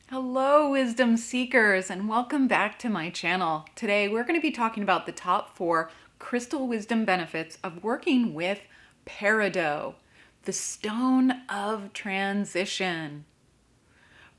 Hello, wisdom seekers, and welcome back to my channel. Today, we're going to be talking about the top 4 crystal wisdom benefits of working with Peridot, the stone of transition.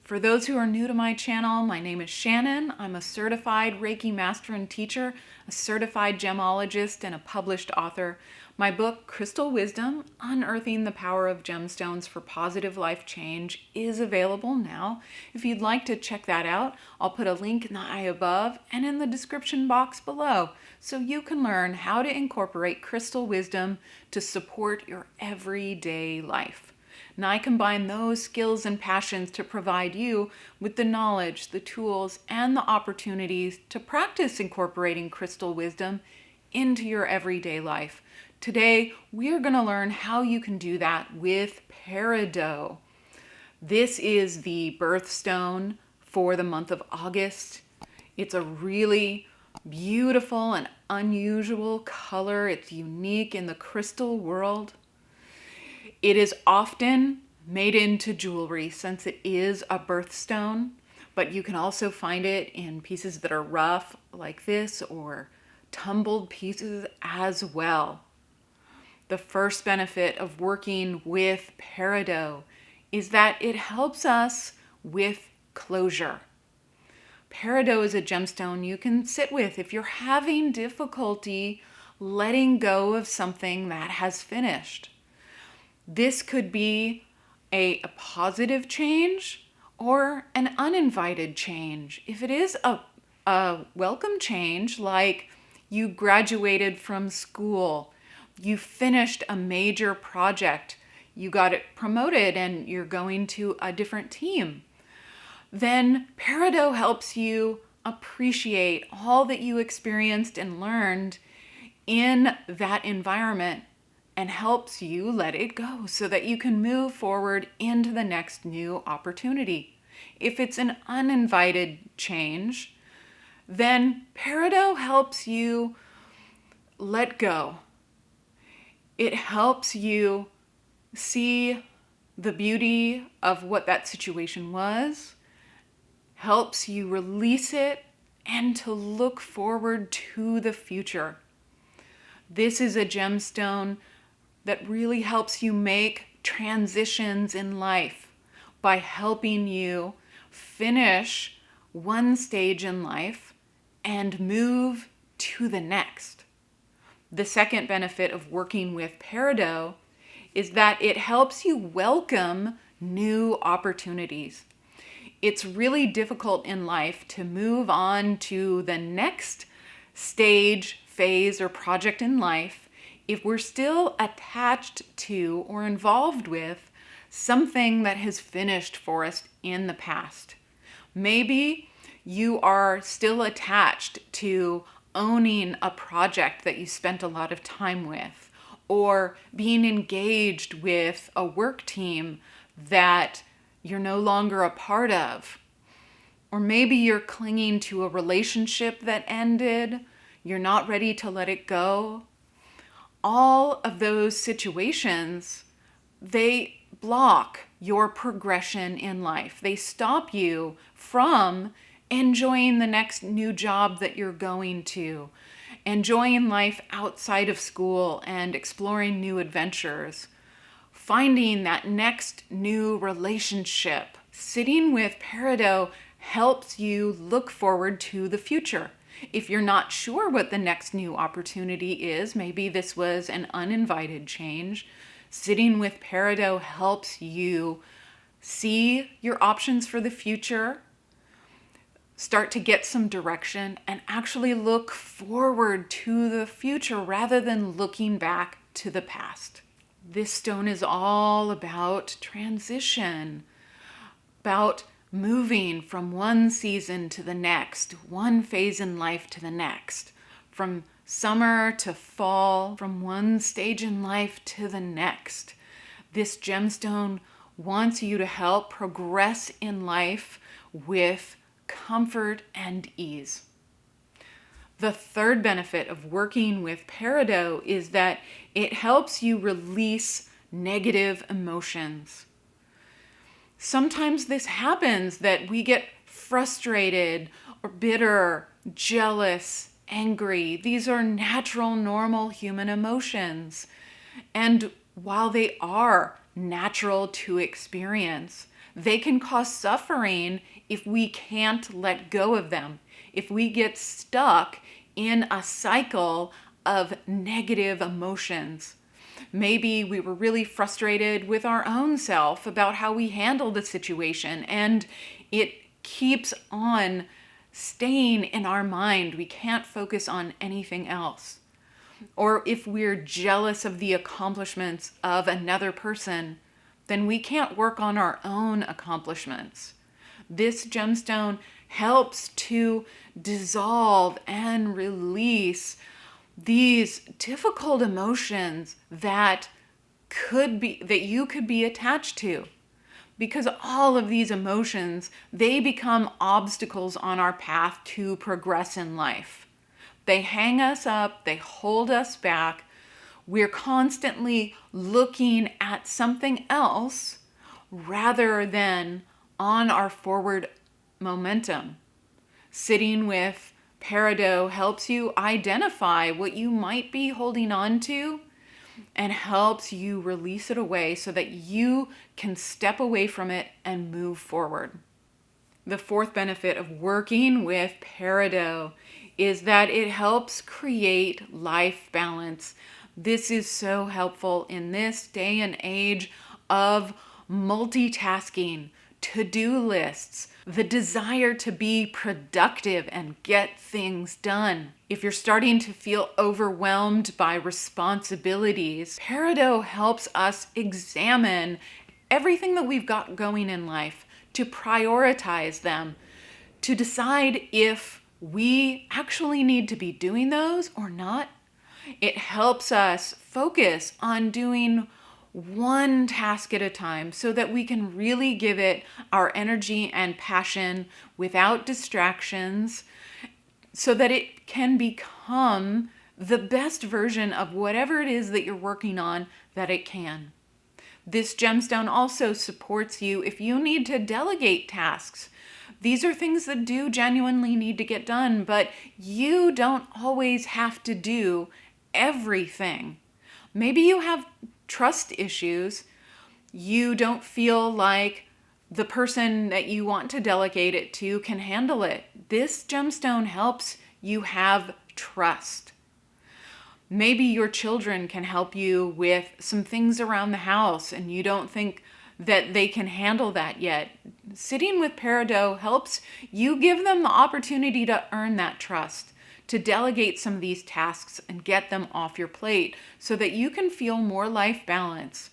For those who are new to my channel, my name is Shannon. I'm a certified Reiki master and teacher, a certified gemologist, and a published author. My book, Crystal Wisdom: Unearthing the Power of Gemstones for Positive Life Change, is available now. If you'd like to check that out, I'll put a link in the eye above and in the description box below so you can learn how to incorporate crystal wisdom to support your everyday life. And I combine those skills and passions to provide you with the knowledge, the tools, and the opportunities to practice incorporating crystal wisdom into your everyday life. Today, we are going to learn how you can do that with Peridot. This is the birthstone for the month of August. It's a really beautiful and unusual color. It's unique in the crystal world. It is often made into jewelry since it is a birthstone, but you can also find it in pieces that are rough like this or tumbled pieces as well. The first benefit of working with Peridot is that it helps us with closure. Peridot is a gemstone you can sit with if you're having difficulty letting go of something that has finished. This could be a positive change or an uninvited change. If it is a welcome change, like you graduated from school, you finished a major project, you got it promoted and you're going to a different team, then Peridot helps you appreciate all that you experienced and learned in that environment and helps you let it go so that you can move forward into the next new opportunity. If it's an uninvited change, then Peridot helps you let go. It helps you see the beauty of what that situation was, helps you release it, and to look forward to the future. This is a gemstone that really helps you make transitions in life by helping you finish one stage in life and move to the next. The second benefit of working with Peridot is that it helps you welcome new opportunities. It's really difficult in life to move on to the next stage, phase, or project in life if we're still attached to or involved with something that has finished for us in the past. Maybe you are still attached to owning a project that you spent a lot of time with, or being engaged with a work team that you're no longer a part of. Or maybe you're clinging to a relationship that ended, you're not ready to let it go. All of those situations, they block your progression in life. They stop you from enjoying the next new job that you're going to, enjoying life outside of school and exploring new adventures, finding that next new relationship. Sitting with Peridot helps you look forward to the future. If you're not sure what the next new opportunity is, maybe this was an uninvited change, sitting with Peridot helps you see your options for the future, start to get some direction, and actually look forward to the future rather than looking back to the past. This stone is all about transition, about moving from one season to the next, one phase in life to the next, from summer to fall, from one stage in life to the next. This gemstone wants you to help progress in life with comfort and ease. The third benefit of working with Peridot is that it helps you release negative emotions. Sometimes this happens that we get frustrated or bitter, jealous, angry. These are natural, normal human emotions. And while they are natural to experience, they can cause suffering if we can't let go of them, if we get stuck in a cycle of negative emotions. Maybe we were really frustrated with our own self about how we handled the situation, and it keeps on staying in our mind. We can't focus on anything else. Or if we're jealous of the accomplishments of another person, then we can't work on our own accomplishments. This gemstone helps to dissolve and release these difficult emotions that you could be attached to. Because all of these emotions, they become obstacles on our path to progress in life. They hang us up, they hold us back. We're constantly looking at something else rather than on our forward momentum. Sitting with Peridot helps you identify what you might be holding on to and helps you release it away so that you can step away from it and move forward. The fourth benefit of working with Peridot is that it helps create life balance. This is so helpful in this day and age of multitasking, to-do lists, the desire to be productive and get things done. If you're starting to feel overwhelmed by responsibilities, Peridot helps us examine everything that we've got going in life, to prioritize them, to decide if we actually need to be doing those or not. It helps us focus on doing one task at a time so that we can really give it our energy and passion without distractions, so that it can become the best version of whatever it is that you're working on that it can. This gemstone also supports you if you need to delegate tasks. These are things that do genuinely need to get done, but you don't always have to do everything. Maybe you have trust issues. You don't feel like the person that you want to delegate it to can handle it. This gemstone helps you have trust. Maybe your children can help you with some things around the house and you don't think that they can handle that yet. Sitting with Peridot helps you give them the opportunity to earn that trust, to delegate some of these tasks and get them off your plate so that you can feel more life balance.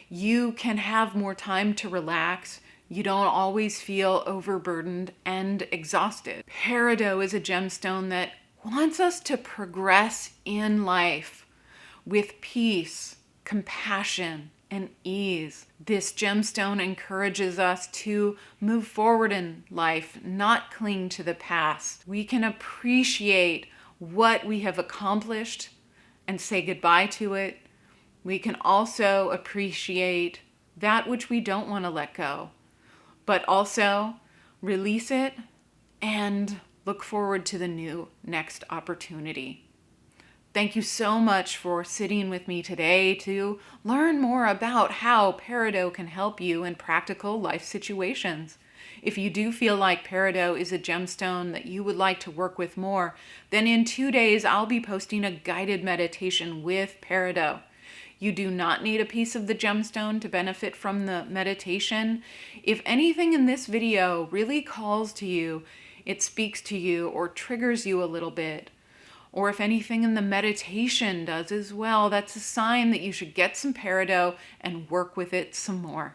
You can have more time to relax. You don't always feel overburdened and exhausted. Peridot is a gemstone that wants us to progress in life with peace, compassion, and ease. This gemstone encourages us to move forward in life, not cling to the past. We can appreciate what we have accomplished and say goodbye to it. We can also appreciate that which we don't want to let go, but also release it and look forward to the next opportunity. Thank you so much for sitting with me today to learn more about how Peridot can help you in practical life situations. If you do feel like Peridot is a gemstone that you would like to work with more, then in 2 days I'll be posting a guided meditation with Peridot. You do not need a piece of the gemstone to benefit from the meditation. If anything in this video really calls to you, it speaks to you or triggers you a little bit, or if anything in the meditation does as well, that's a sign that you should get some Peridot and work with it some more.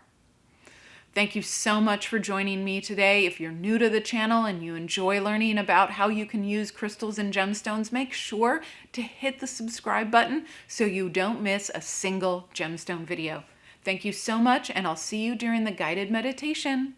Thank you so much for joining me today. If you're new to the channel and you enjoy learning about how you can use crystals and gemstones, make sure to hit the subscribe button so you don't miss a single gemstone video. Thank you so much, and I'll see you during the guided meditation.